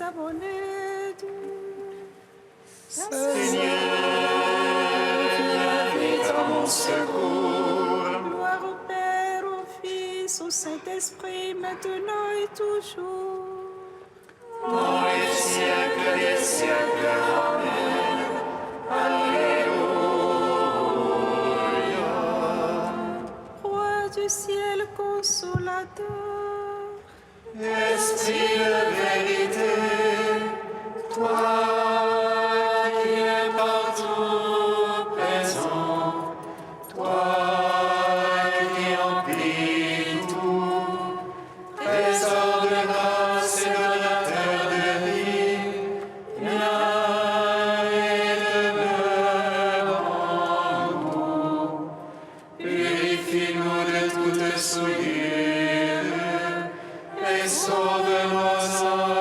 à mon aide. Seigneur, viens vite à mon secours. Gloire au Père, au Fils, au Saint-Esprit, maintenant et toujours. Dans les siècles des siècles. Amen. Alléluia. Roi du ciel consolateur, Esprit de vérité, toi qui es partout présent, toi qui emplis tout, trésor de grâce et donateur de vie, viens et demeure en nous. Purifie-nous de toute souillure et sauve nos âmes,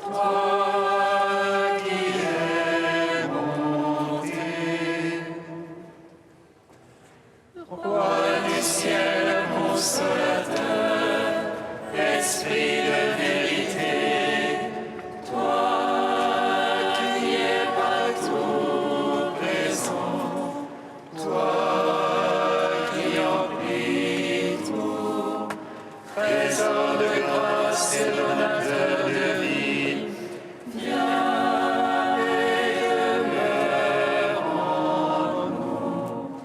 toi qui es monté. Roi du ciel consolateur, Esprit de vérité, toi qui es partout présent, toi qui emplis tout, trésor de grâce et donateur de vie, viens et demeure en nous.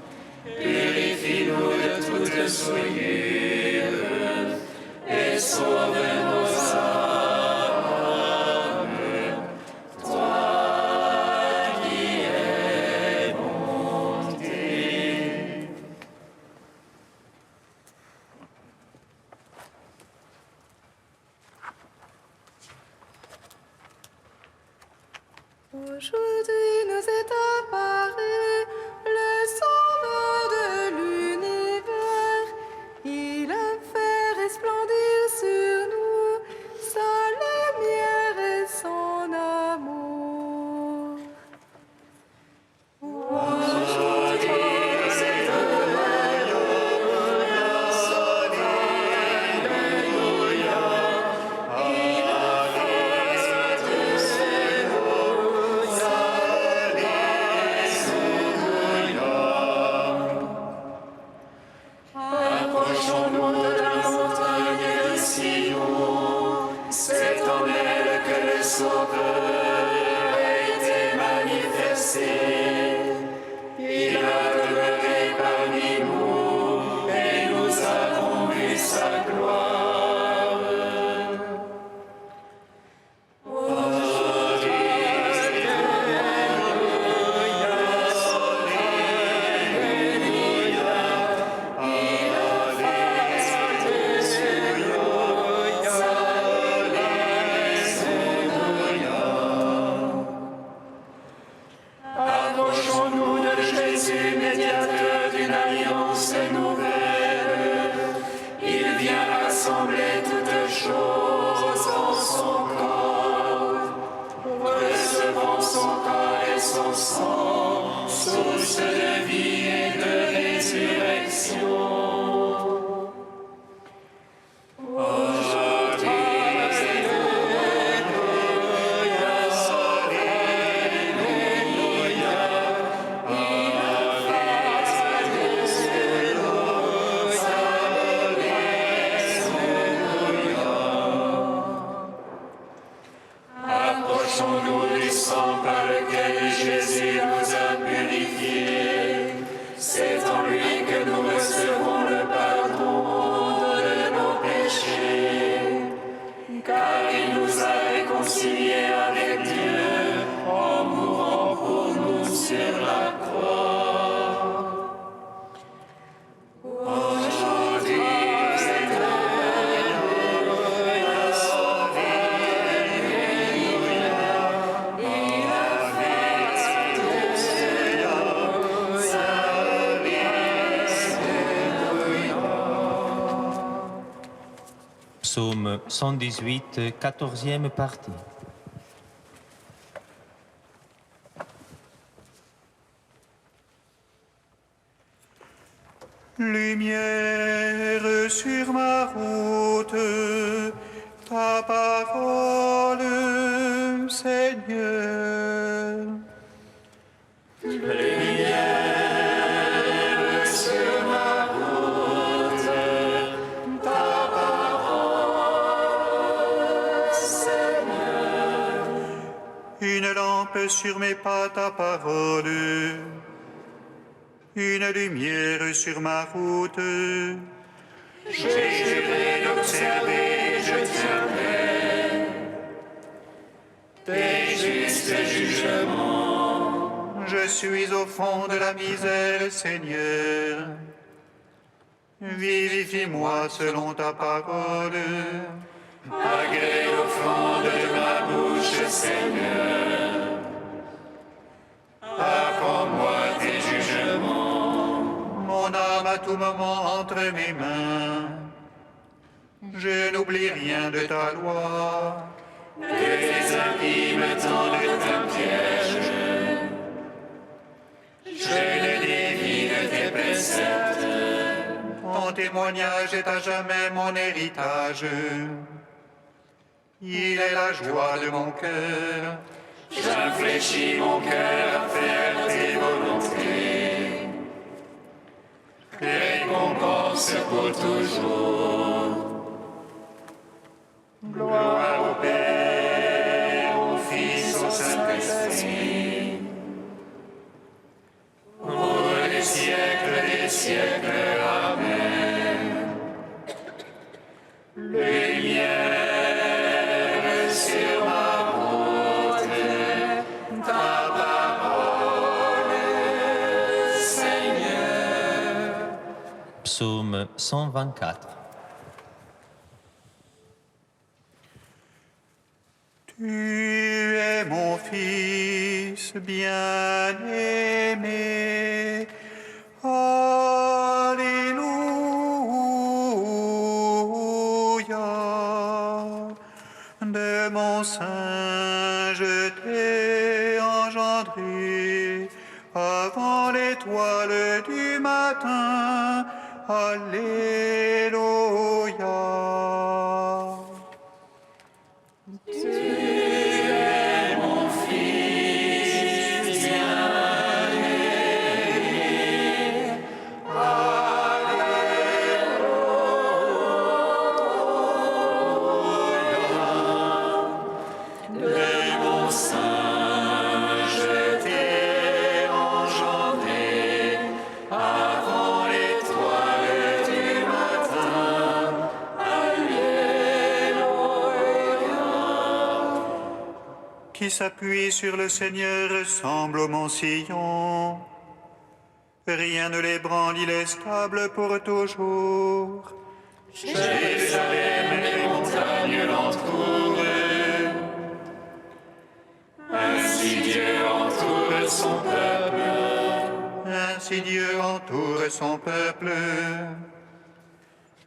Purifie-nous de toute souillure et sauve nos âmes, toi qui es bonté. aujourd'hui nous est apparu le Sauveur de l'univers. Il a fait resplendir sur nous sa lumière et son amour. Approchons-nous de la montagne de Sion, c'est en elle que le Sauveur a été manifesté. Il a demeuré parmi nous et nous avons vu sa gloire. Approchons-nous de Jésus, médiateur d'une alliance nouvelle. Il vient rassembler toutes choses en son corps. Recevons son corps et son sang, source de vie et de résurrection. Approchons-nous du sang par lequel Jésus nous a purifiés. C'est en lui que nous recevons le pardon de nos péchés. Car il nous a réconciliés avec Dieu en mourant pour nous sur la croix. Psaume 118, 14e partie. Lumière sur ma route, ta parole, Seigneur. Lumière sur ma route, ta parole, Seigneur. Une lampe sur mes pas, ta parole. Une lumière sur ma route. J'ai juré d'observer, je tiendrai tes justes jugements. Je suis au fond de la misère, Seigneur. Vivifie-moi selon ta parole. Agrée au fond de ma bouche, Seigneur. Apprends-moi tes jugements. Mon âme à tout moment entre mes mains. Je n'oublie rien de ta loi. Que les impies me tendent un piège. Je ne dévie de tes préceptes. Ton témoignage est à jamais mon héritage. Il est la joie de mon cœur. J'infléchis mon cœur à faire tes volontés. Récompense pour toujours. Gloire au Père, au Fils, au Saint-Esprit. Pour les siècles des siècles. Amen. Lumière sur ma route, ta parole, Seigneur. Psaume 124. Tu es mon Fils bien-aimé. Alléluia. De mon sein je t'ai engendré avant l'étoile du matin. Alléluia. Qui s'appuie sur le Seigneur ressemble au mont Sion. Rien ne l'ébranle, il est stable pour toujours. Jérusalem et les montagnes l'entourent. Ainsi Dieu entoure son peuple. Ainsi Dieu entoure son peuple.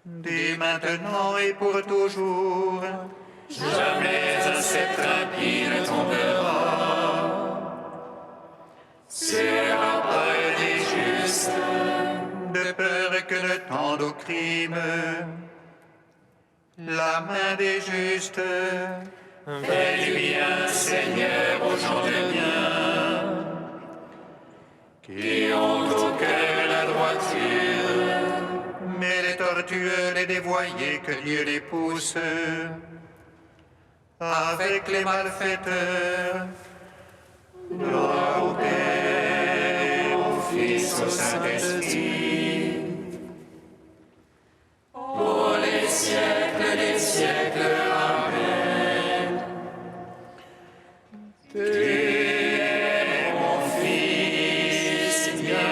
Dès maintenant et pour toujours. Jamais un sceptre impie ne tombera sur la paille des justes. De peur que ne tende au crime la main des justes. Fais du bien, Seigneur, aux gens de bien, qui ont au cœur la droiture. Mais les tortueux, les dévoyés, que Dieu les pousse. Avec les malfaiteurs, gloire au Père, au Fils, au Saint-Esprit. Pour les siècles des siècles, Amen. Tu es mon Fils bien-aimé.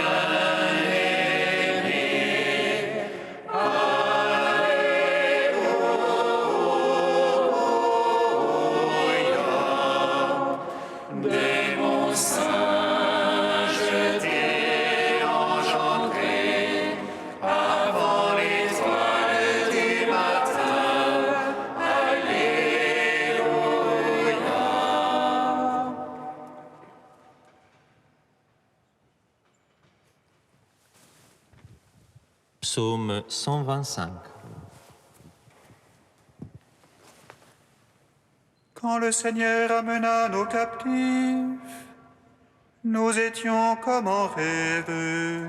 Dès mon sein, je t'ai engendré avant l'étoile du matin. Alléluia. Psaume 125. Quand le Seigneur amena nos captifs, nous étions comme en rêve.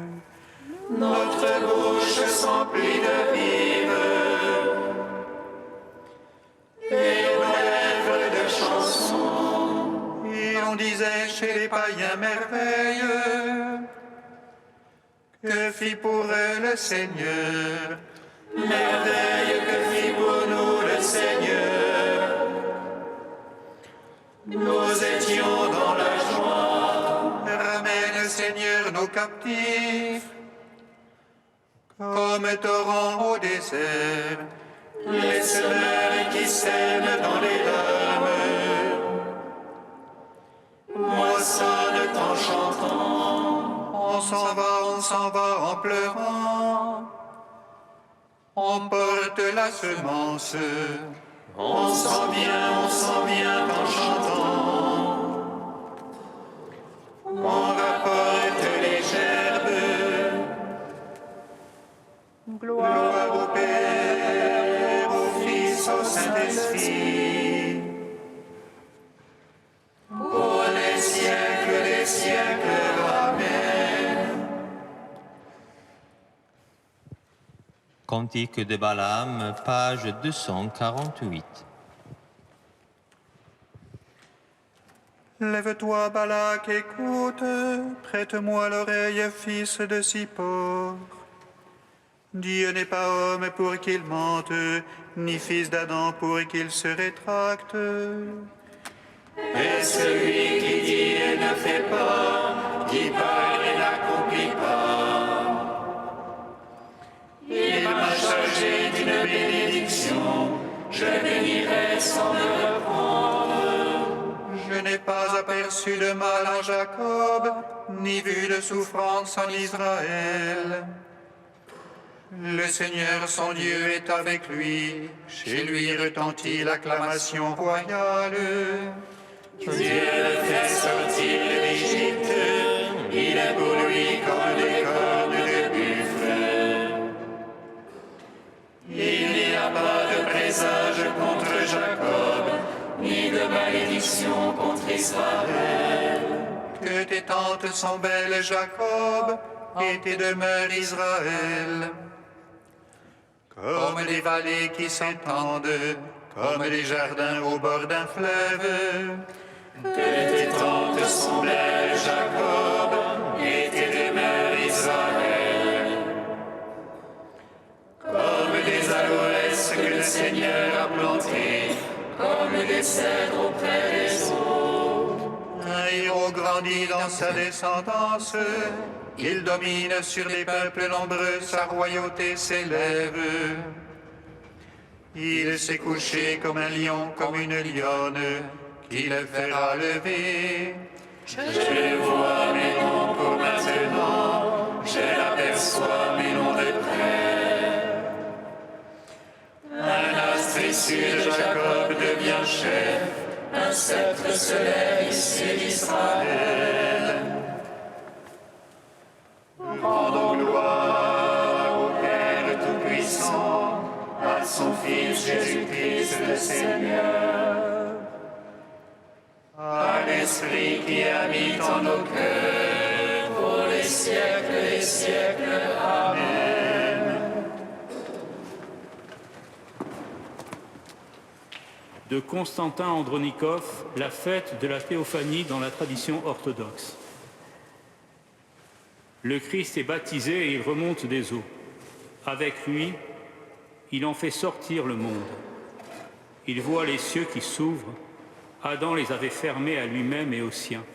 Notre bouche s'emplit de vive et nos lèvres de chansons. Et on disait chez les païens merveilles, que fit pour eux le Seigneur, Merveille que fit pour nous le Seigneur. Nous étions dans la joie. ramène Seigneur nos captifs, comme torrent au désert, Les semeurs qui sèment dans les larmes moissonnent en chantant. on s'en va en pleurant, on porte la semence, On s'en vient en chantant. on rapporte les gerbes. Gloire au Père, au Fils, au Saint-Esprit, Pour les siècles, Amen. Cantique de Balaam, page 248. Lève-toi, Balak, écoute, prête-moi l'oreille, fils de Zippor. Dieu n'est pas homme pour qu'il mente, ni fils d'Adam pour qu'il se rétracte. Et celui qui dit et ne fait pas, qui parle et n'accomplit pas. Il m'a chargé d'une bénédiction, je bénirai sans me reprendre. Je n'ai pas aperçu de mal en Jacob, ni vu de souffrance en Israël. Le Seigneur son Dieu est avec lui, chez lui retentit l'acclamation royale. Dieu le fait sortir d'Égypte, il est pour lui comme des cornes de buffle. Il n'y a pas de présage contre Jacob, ni de malédiction contre Israël. Que tes tentes sont belles, Jacob, et tes demeures, Israël. Comme des vallées qui s'étendent, comme des jardins au bord d'un fleuve. Que tes tentes sont belles, Jacob, et tes demeures, Israël. Comme des aloès que le Seigneur a plantés, comme des cèdres auprès des eaux. Un héros grandit dans sa descendance, il domine sur des peuples nombreux, sa royauté s'élève. Il s'est couché comme un lion, comme une lionne, qui le fera lever. Je le vois, mais non pour maintenant, je l'aperçois, mais non de près. Un astre issu de Jacob devient chef, un sceptre se lève ici d'Israël. Rendons gloire au Père Tout-Puissant, à son Fils Jésus-Christ le Seigneur, À l'Esprit qui habite en nos cœurs, pour les siècles des siècles. Amen. De Constantin Andronikov, la fête de la Théophanie dans la tradition orthodoxe. Le Christ est baptisé et il remonte des eaux. Avec lui, il en fait sortir le monde. Il voit les cieux qui s'ouvrent. Adam les avait fermés à lui-même et aux siens.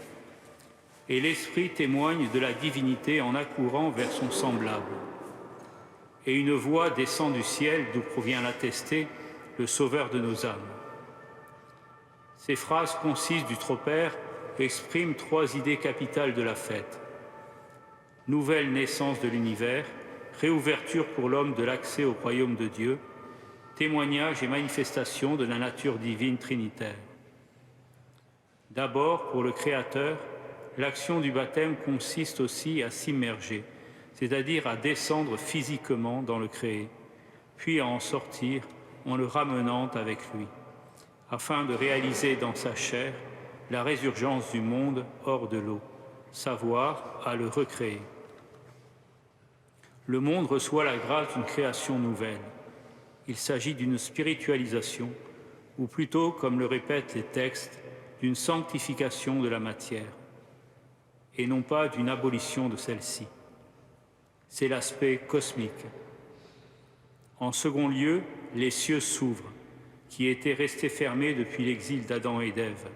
Et l'Esprit témoigne de la divinité en accourant vers son semblable. Et une voix descend du ciel d'où provient l'attesté, le Sauveur de nos âmes. Ces phrases concises du Tropère expriment trois idées capitales de la fête. Nouvelle naissance de l'univers, réouverture pour l'homme de l'accès au royaume de Dieu, témoignage et manifestation de la nature divine trinitaire. D'abord, pour le Créateur, l'action du baptême consiste aussi à s'immerger, c'est-à-dire à descendre physiquement dans le créé, puis à en sortir en le ramenant avec lui, afin de réaliser dans sa chair la résurgence du monde hors de l'eau, savoir à le recréer. Le monde reçoit la grâce d'une création nouvelle. Il s'agit d'une spiritualisation, ou plutôt, comme le répètent les textes, d'une sanctification de la matière, et non pas d'une abolition de celle-ci. C'est l'aspect cosmique. En second lieu, les cieux s'ouvrent, qui étaient restés fermés depuis l'exil d'Adam et d'Ève,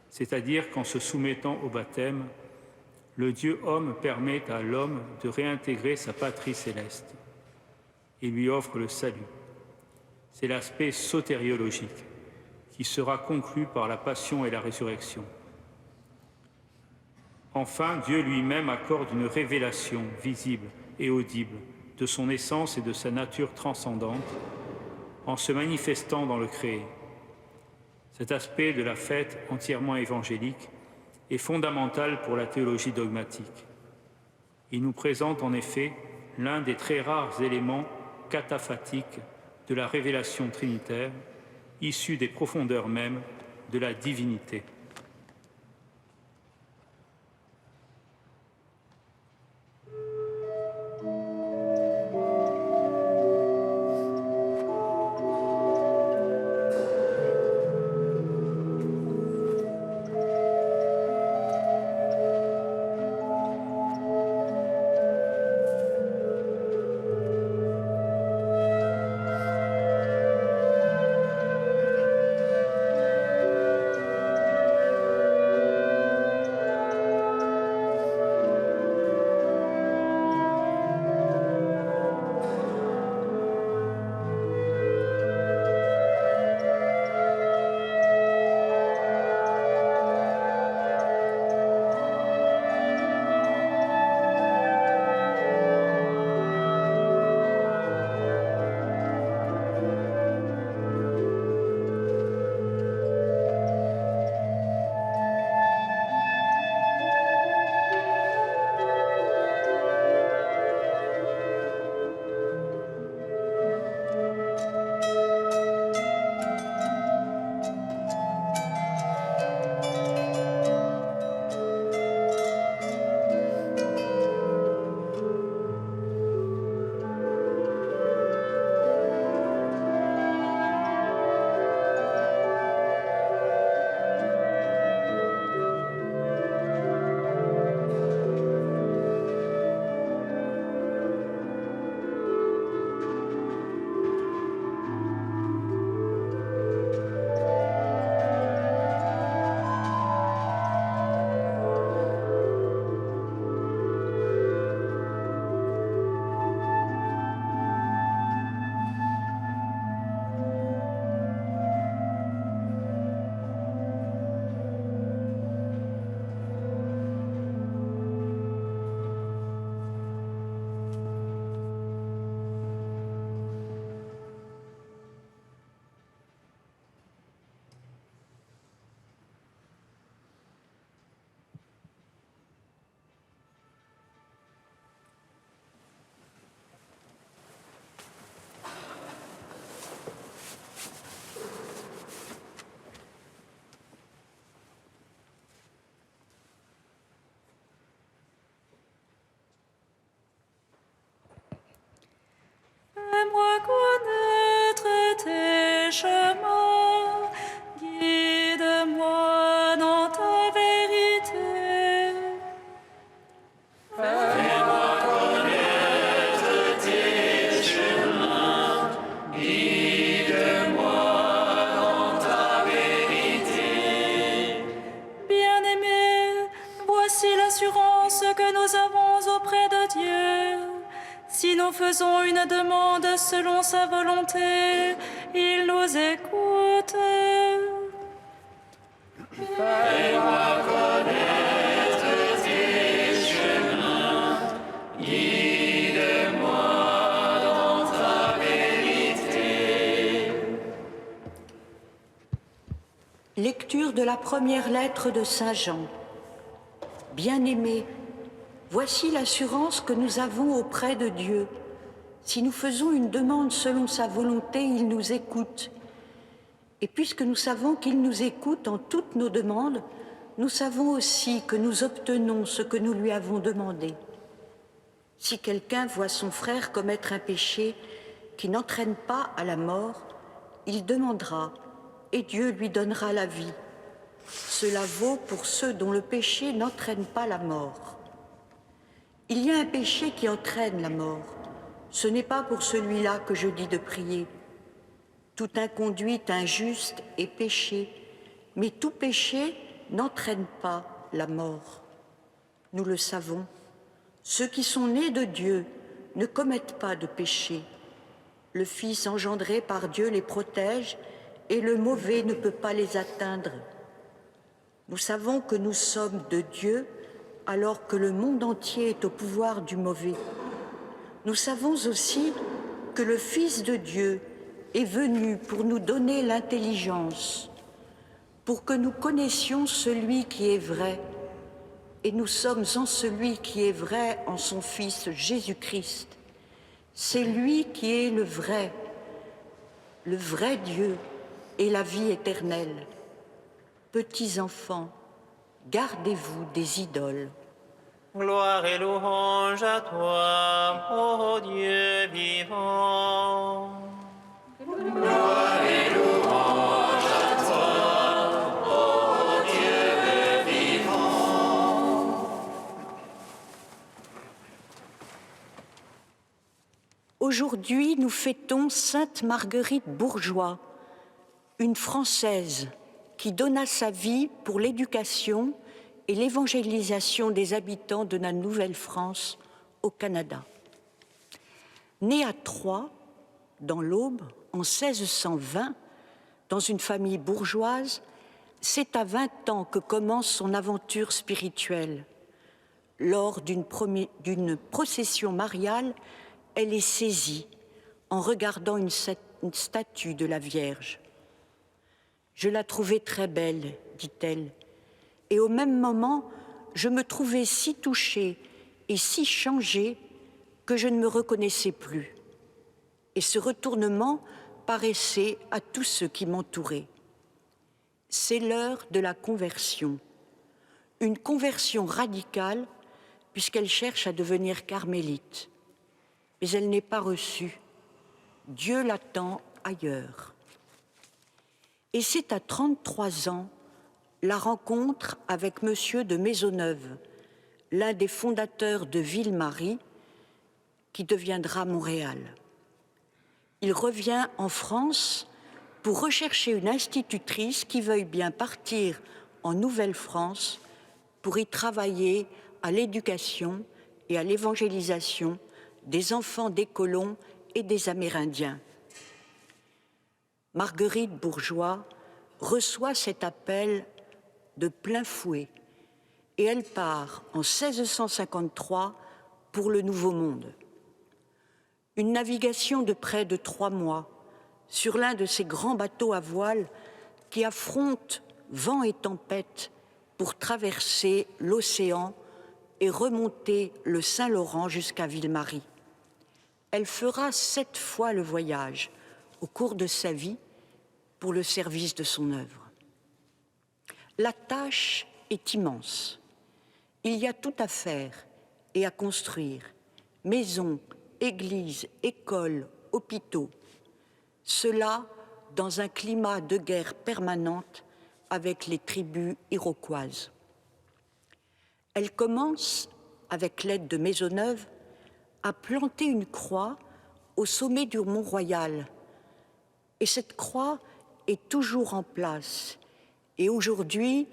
c'est-à-dire qu'en se soumettant au baptême, le Dieu homme permet à l'homme de réintégrer sa patrie céleste et lui offre le salut. C'est l'aspect sotériologique qui sera conclu par la passion et la résurrection. Enfin, Dieu lui-même accorde une révélation visible et audible de son essence et de sa nature transcendante en se manifestant dans le créé. Cet aspect de la fête entièrement évangélique est fondamental pour la théologie dogmatique. Il nous présente en effet l'un des très rares éléments cataphatiques de la révélation trinitaire, issue des profondeurs mêmes de la divinité. Fais-moi connaître tes chemins, guide-moi dans ta vérité. Fais-moi connaître tes chemins, guide-moi dans ta vérité. Bien-aimés, voici l'assurance que nous avons auprès de Dieu. Si nous faisons une demande selon sa volonté, il nous écoute. Fais-moi connaître tes chemins, guide-moi dans ta vérité. Lecture de la première lettre de Saint Jean. Bien-aimés, voici l'assurance que nous avons auprès de Dieu. Si nous faisons une demande selon sa volonté, il nous écoute. Et puisque nous savons qu'il nous écoute en toutes nos demandes, nous savons aussi que nous obtenons ce que nous lui avons demandé. Si quelqu'un voit son frère commettre un péché qui n'entraîne pas à la mort, il demandera et Dieu lui donnera la vie. Cela vaut pour ceux dont le péché n'entraîne pas la mort. Il y a un péché qui entraîne la mort. Ce n'est pas pour celui-là que je dis de prier. Toute inconduite injuste est péché, mais tout péché n'entraîne pas la mort. Nous le savons, ceux qui sont nés de Dieu ne commettent pas de péché. Le Fils engendré par Dieu les protège et le mauvais ne peut pas les atteindre. Nous savons que nous sommes de Dieu alors que le monde entier est au pouvoir du mauvais. Nous savons aussi que le Fils de Dieu est venu pour nous donner l'intelligence, pour que nous connaissions celui qui est vrai, et nous sommes en celui qui est vrai, en son Fils Jésus-Christ. C'est lui qui est le vrai Dieu et la vie éternelle. Petits enfants, gardez-vous des idoles. Gloire et louange à toi, ô Dieu vivant. Gloire et louange à toi, ô Dieu vivant. Aujourd'hui, nous fêtons Sainte Marguerite Bourgeoys, une Française qui donna sa vie pour l'éducation et l'évangélisation des habitants de la Nouvelle-France au Canada. Née à Troyes, dans l'Aube, en 1620, dans une famille bourgeoise, c'est à 20 ans que commence son aventure spirituelle. Lors d'une procession mariale, elle est saisie en regardant une statue de la Vierge. « Je la trouvais très belle, dit-elle, et au même moment, je me trouvais si touchée et si changée que je ne me reconnaissais plus. Et ce retournement paraissait à tous ceux qui m'entouraient. C'est l'heure de la conversion, une conversion radicale puisqu'elle cherche à devenir carmélite. Mais elle n'est pas reçue. Dieu l'attend ailleurs. Et c'est à 33 ans la rencontre avec Monsieur de Maisonneuve, l'un des fondateurs de Ville-Marie, qui deviendra Montréal. Il revient en France pour rechercher une institutrice qui veuille bien partir en Nouvelle-France pour y travailler à l'éducation et à l'évangélisation des enfants des colons et des Amérindiens. Marguerite Bourgeoys reçoit cet appel de plein fouet et elle part en 1653 pour le Nouveau Monde. Une navigation de près de 3 mois sur l'un de ces grands bateaux à voile qui affrontent vent et tempête pour traverser l'océan et remonter le Saint-Laurent jusqu'à Ville-Marie. Elle fera 7 fois le voyage au cours de sa vie pour le service de son œuvre. La tâche est immense. Il y a tout à faire et à construire. Maisons, églises, écoles, hôpitaux. Cela dans un climat de guerre permanente avec les tribus iroquoises. Elle commence, avec l'aide de Maisonneuve, à planter une croix au sommet du Mont-Royal. Et cette croix est toujours en place. Et aujourd'hui,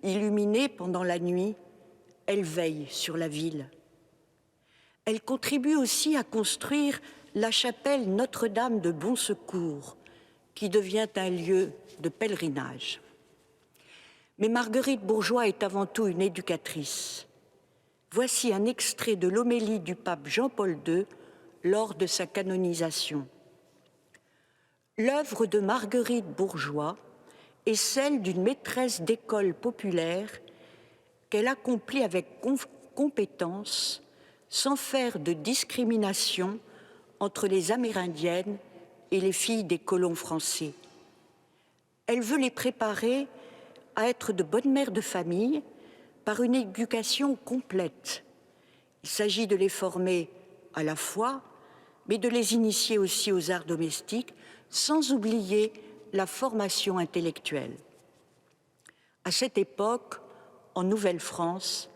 illuminée pendant la nuit, elle veille sur la ville. Elle contribue aussi à construire la chapelle Notre-Dame de Bon Secours, qui devient un lieu de pèlerinage. Mais Marguerite Bourgeoys est avant tout une éducatrice. Voici un extrait de l'homélie du pape Jean-Paul II lors de sa canonisation. L'œuvre de Marguerite Bourgeoys est celle d'une maîtresse d'école populaire qu'elle accomplit avec compétence, sans faire de discrimination entre les Amérindiennes et les filles des colons français. Elle veut les préparer à être de bonnes mères de famille par une éducation complète. Il s'agit de les former à la foi, mais de les initier aussi aux arts domestiques, sans oublier la formation intellectuelle. À cette époque, en Nouvelle-France,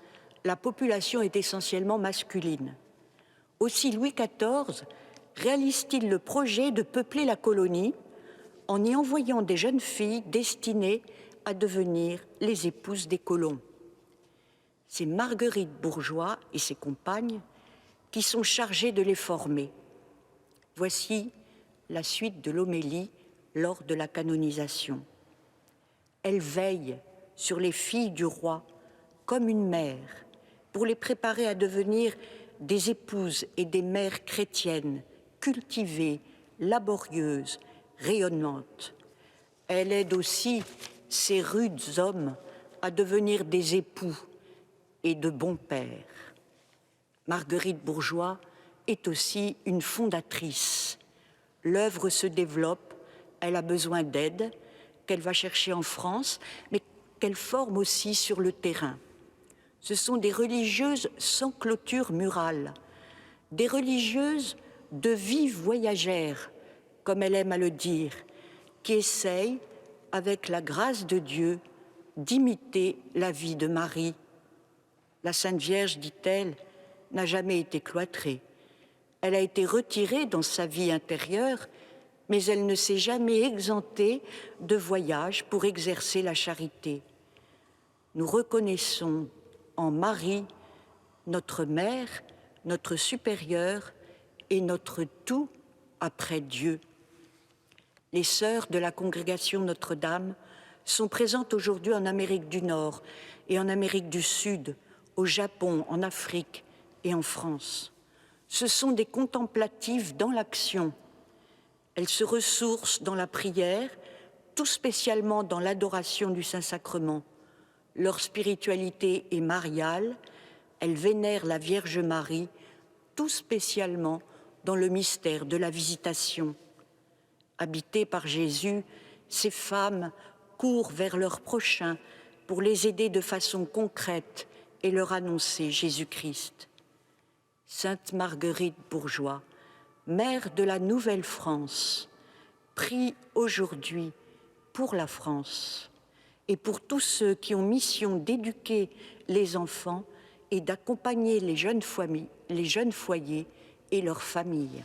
la population est essentiellement masculine. Aussi Louis XIV réalise-t-il le projet de peupler la colonie en y envoyant des jeunes filles destinées à devenir les épouses des colons. C'est Marguerite Bourgeoys et ses compagnes qui sont chargées de les former. Voici la suite de l'homélie lors de la canonisation. Elle veille sur les filles du roi comme une mère pour les préparer à devenir des épouses et des mères chrétiennes, cultivées, laborieuses, rayonnantes. Elle aide aussi ces rudes hommes à devenir des époux et de bons pères. Marguerite Bourgeoys est aussi une fondatrice. L'œuvre se développe, elle a besoin d'aide, qu'elle va chercher en France, mais qu'elle forme aussi sur le terrain. Ce sont des religieuses sans clôture murale, des religieuses de vives voyagères, comme elle aime à le dire, qui essayent, avec la grâce de Dieu, d'imiter la vie de Marie. La Sainte Vierge, dit-elle, n'a jamais été cloîtrée. Elle a été retirée dans sa vie intérieure, mais elle ne s'est jamais exemptée de voyages pour exercer la charité. Nous reconnaissons en Marie notre mère, notre supérieure et notre tout après Dieu. Les sœurs de la congrégation Notre-Dame sont présentes aujourd'hui en Amérique du Nord et en Amérique du Sud, au Japon, en Afrique et en France. Ce sont des contemplatives dans l'action. Elles se ressourcent dans la prière, tout spécialement dans l'adoration du Saint-Sacrement. Leur spiritualité est mariale, elles vénèrent la Vierge Marie, tout spécialement dans le mystère de la visitation. Habitées par Jésus, ces femmes courent vers leurs prochains pour les aider de façon concrète et leur annoncer Jésus-Christ. Sainte Marguerite Bourgeoys, mère de la Nouvelle-France, prie aujourd'hui pour la France et pour tous ceux qui ont mission d'éduquer les enfants et d'accompagner les jeunes foyers et leurs familles.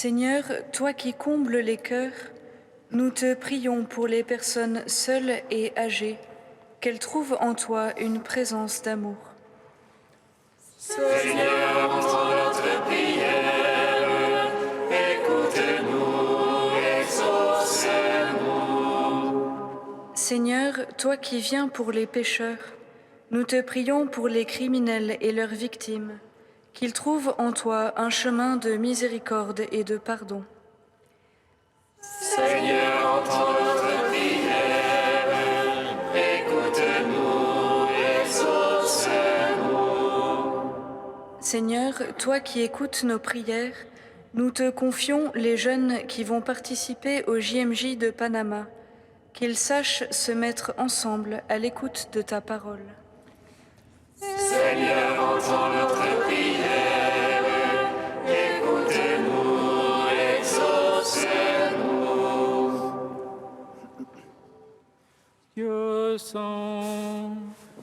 Seigneur, toi qui combles les cœurs, nous te prions pour les personnes seules et âgées, qu'elles trouvent en toi une présence d'amour. Seigneur, entends notre prière, écoute-nous, exauce-nous. Seigneur, toi qui viens pour les pécheurs, nous te prions pour les criminels et leurs victimes, qu'ils trouvent en toi un chemin de miséricorde et de pardon. Seigneur, entends notre prière, écoute-nous, exauce-nous. Seigneur, toi qui écoutes nos prières, nous te confions les jeunes qui vont participer au JMJ de Panama, qu'ils sachent se mettre ensemble à l'écoute de ta parole. Seigneur, entends notre prière, écoute-nous, exauce-nous. Dieu saint,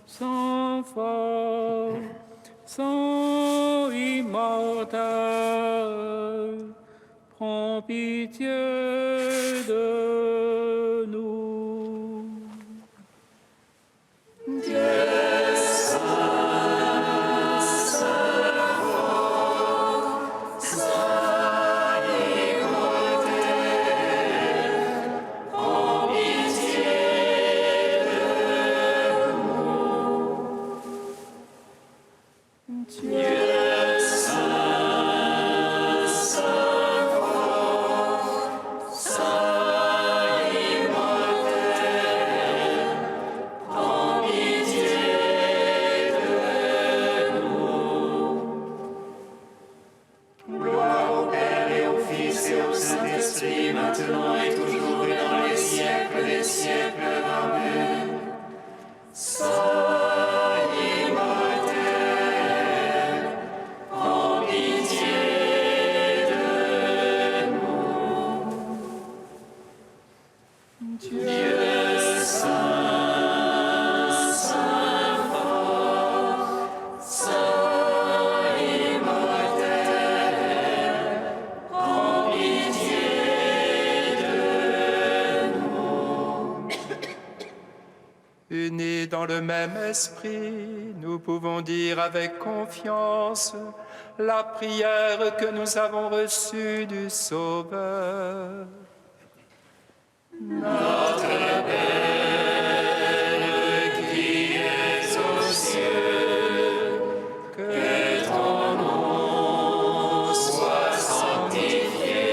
saint fort, saint immortel, prends pitié de nous. Gloire au Père et au Fils et au Saint-Esprit, maintenant et toujours et dans les siècles des siècles. Amen. Saint immortel, prends pitié de nous. Dieu saint, saint fort, saint immortel, prends pitié de nous. Unis dans le même esprit, nous pouvons dire avec confiance la prière que nous avons reçue du Sauveur. Qui es aux cieux, que ton nom soit sanctifié,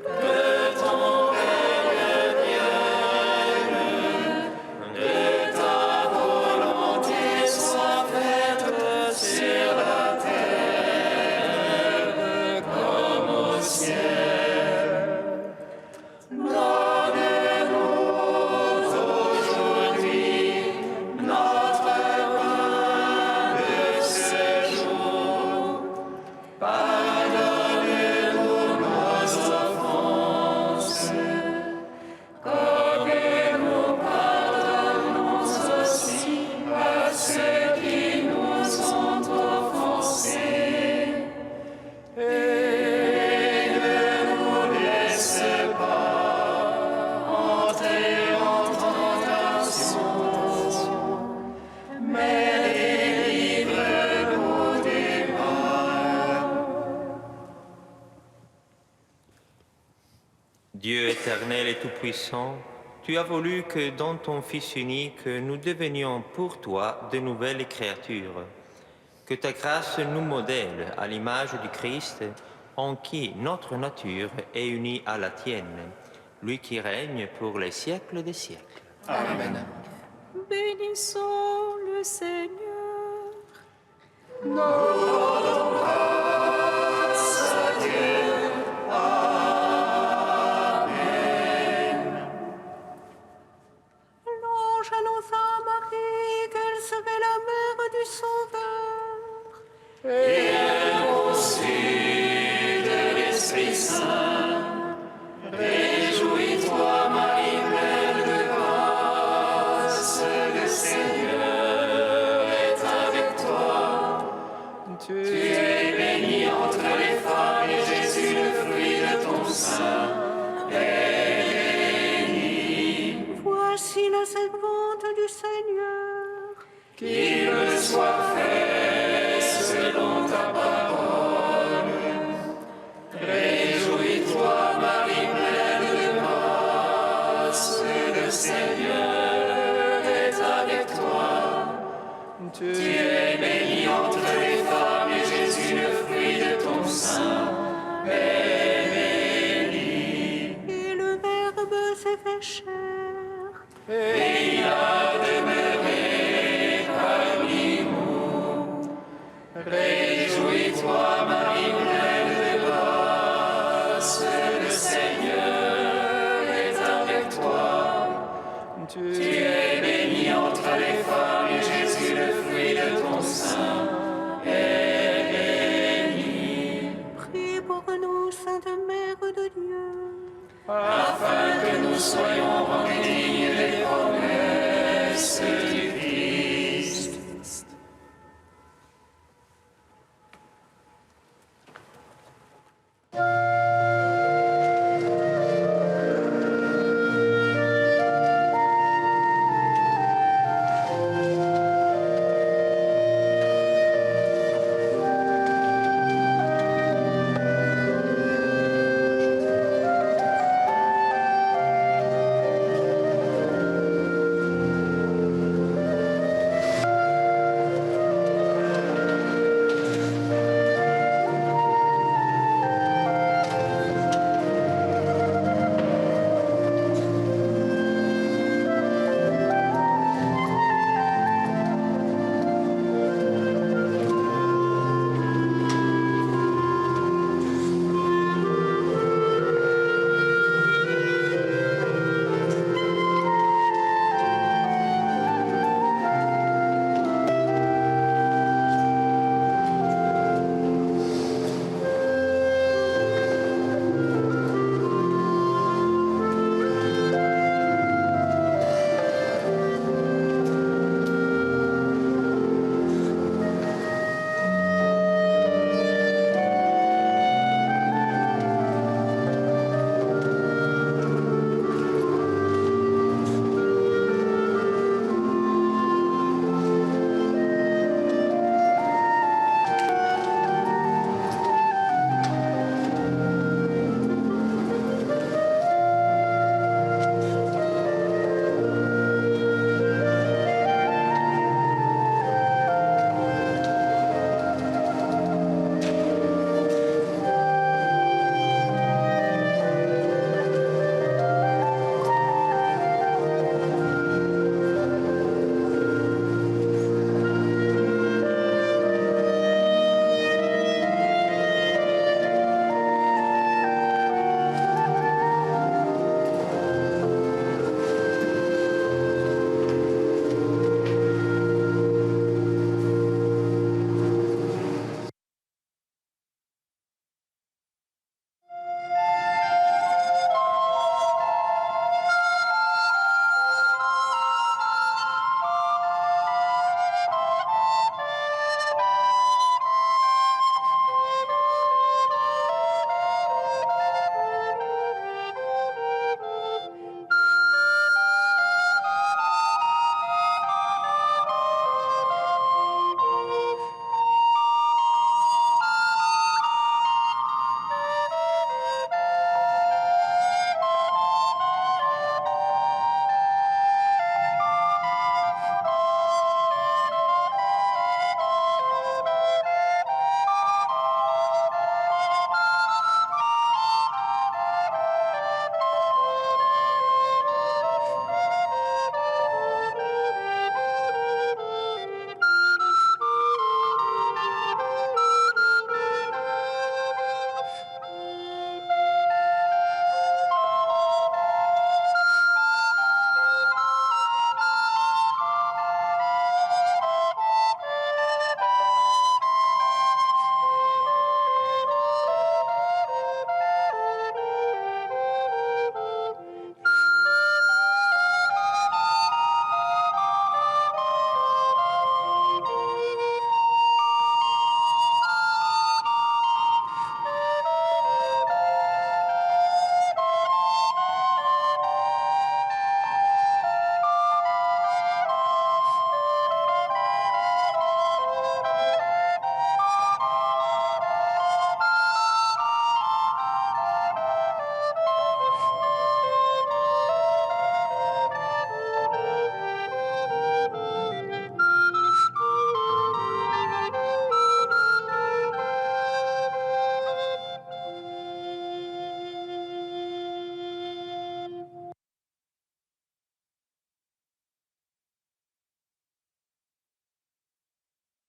que ton règne vienne, que ta volonté soit faite sur la terre comme au ciel. Dieu éternel et tout-puissant, tu as voulu que dans ton Fils unique, nous devenions pour toi de nouvelles créatures. Que ta grâce nous modèle à l'image du Christ, en qui notre nature est unie à la tienne, lui qui règne pour les siècles des siècles. Amen. Bénissons le Seigneur. Louange annonça à Marie qu'elle serait la mère du Sauveur. Conçue de l'Esprit Saint, réjouis-toi, Marie, pleine de grâce, le Seigneur est avec toi. Tu Tu es soit fait selon ta parole. Réjouis-toi, Marie pleine de grâce, le Seigneur est avec toi. Tu es bénie entre les femmes et Jésus, le fruit de ton sein, est béni. Et le Verbe s'est fait chair. Et il a demeuré parmi nous. Réjouis-toi, Marie pleine de grâce, le Seigneur est avec toi. Tu es bénie entre les femmes et Jésus, le fruit de ton sein, est béni. Priez pour nous, Sainte Mère de Dieu, Afin que nous soyons rendus dignes